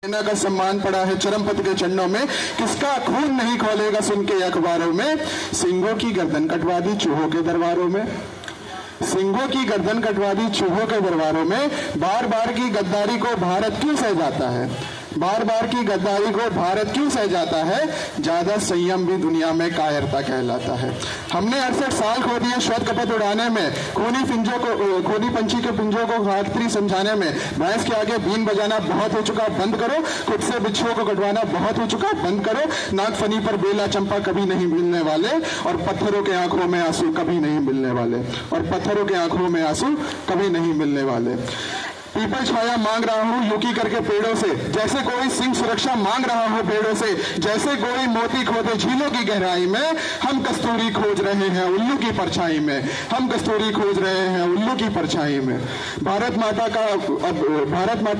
सेना का सम्मान पड़ा है चरमपति के चरणों में, किसका खून नहीं खोलेगा सुन के अखबारों में। सिंहों की गर्दन कटवा दी चूहों के दरबारों में, सिंहों की गर्दन कटवा दी चूहों के दरबारों में। बार बार की गद्दारी को भारत क्यों सह जाता है, बार बार की गद्दारी को भारत क्यों सह जाता है। ज्यादा संयम भी दुनिया में कायरता कहलाता है। हमने 68 साल खो दिए श्वेत कपट उड़ाने में, खूनी पंछी के पिंजों को खातरी समझाने में। भैंस के आगे बीन बजाना बहुत हो चुका, बंद करो। खुद से बिच्छुओं को कटवाना बहुत हो चुका, बंद करो। नागफनी पर बेला चंपा कभी नहीं मिलने वाले, और पत्थरों के आंखों में आंसू कभी नहीं मिलने वाले, और पत्थरों के आंखों में आंसू कभी नहीं मिलने वाले। पीपल छाया मांग रहा हूं यूकी करके पेड़ों से, जैसे कोई सिंह सुरक्षा मांग रहा हो पेड़ों से। जैसे कोई मोती खोदे झीलों की गहराई में, हम कस्तूरी खोज रहे हैं उल्लू की परछाई में, हम कस्तूरी खोज रहे हैं उल्लू की परछाई में। भारत माता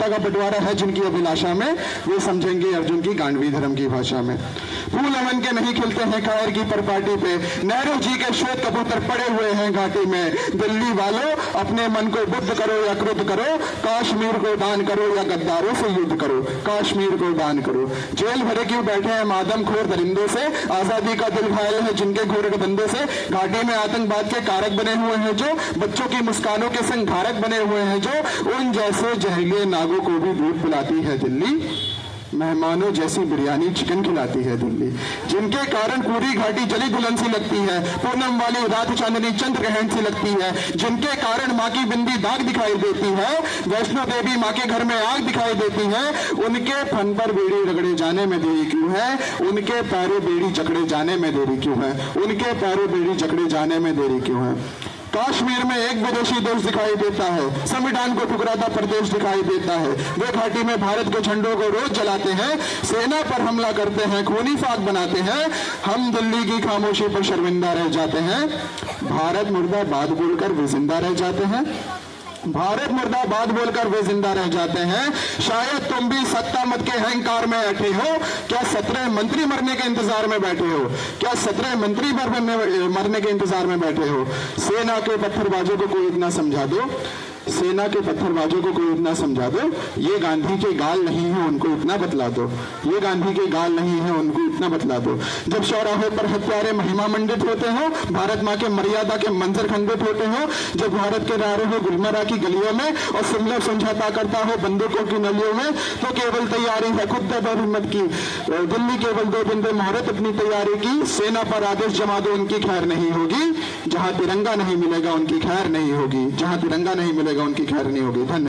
का बंटवारा है जिनकी अभिलाषा में, वे समझेंगे अर्जुन की गांडवी धर्म की भाषा में। फूल अमन के नहीं खिलते हैं कायर की परपाटी पे, नेहरू जी के श्वेत कबूतर पड़े हुए हैं घाटी में। दिल्ली वालों अपने मन को बुद्ध करो या क्रुद्ध करो, कश्मीर को दान करो या गद्दारों से युद्ध करो, कश्मीर को दान करो। जेल भरे क्यों बैठे हैं आदमखोर दरिंदों से, आजादी का दिल घायल है जिनके घोर बंदों से। घाटी में आतंकवाद के कारक बने हुए हैं जो, बच्चों की मुस्कानों के संग धारक बने हुए हैं जो। उन जैसे जहरीले नागों को भी दूध पिलाती है दिल्ली, मेहमानों जैसी बिरयानी चिकन खिलाती है दिल्ली। जिनके कारण पूरी घाटी जली दुल्हन सी लगती है, पूनम वाली रात चांदनी चंद्र ग्रहण सी लगती है। जिनके कारण माँ की बिंदी दाग दिखाई देती है, वैष्णो देवी माँ के घर में आग दिखाई देती है। उनके फन पर बेड़ी रगड़े जाने में देरी क्यों है, उनके पैरों बेड़ी जकड़े जाने में देरी क्यों है, उनके पैरों बेड़ी जकड़े जाने में देरी क्यों है। कश्मीर में एक विदेशी देश दिखाई देता है, संविधान को ठुकराता प्रदेश दिखाई देता है। वे घाटी में भारत के झंडों को रोज जलाते हैं, सेना पर हमला करते हैं, खूनी फाक बनाते हैं। हम दिल्ली की खामोशी पर शर्मिंदा रह जाते हैं, भारत मुर्दाबाद बोलकर वे जिंदा रह जाते हैं, भारत मुर्दाबाद बोलकर वे जिंदा रह जाते हैं। शायद तुम भी सत्ता मत के अहंकार में बैठे हो, क्या 17 मंत्री मरने के इंतजार में बैठे हो, क्या 17 मंत्री मरने के इंतजार में बैठे हो। सेना के पत्थरबाजों को कोई इतना समझा दो, सेना के पत्थरबाजों को कोई इतना समझा दो, ये गांधी के गाल नहीं है उनको इतना बतला दो, ये गांधी के गाल नहीं है उनको इतना बतला दो। जब चौराहे पर हत्यारे महिमा मंडित होते हो, भारत माँ के मर्यादा के मंजर खंडित होते हो, जब भारत के नारे हो गुलमरा की गलियों में और सिमला समझौता करता हो बंदूकों की नलियों में, तो केवल तैयारी है खुद हिम्मत की। दिल्ली केवल 2 दिन मुहूर्त अपनी तैयारी की, सेना पर आदेश जमा दो उनकी खैर नहीं होगी। जहां तिरंगा नहीं मिलेगा उनकी खैर नहीं होगी, जहां तिरंगा नहीं मिलेगा उनकी खैर नहीं होगी। धन्यवाद।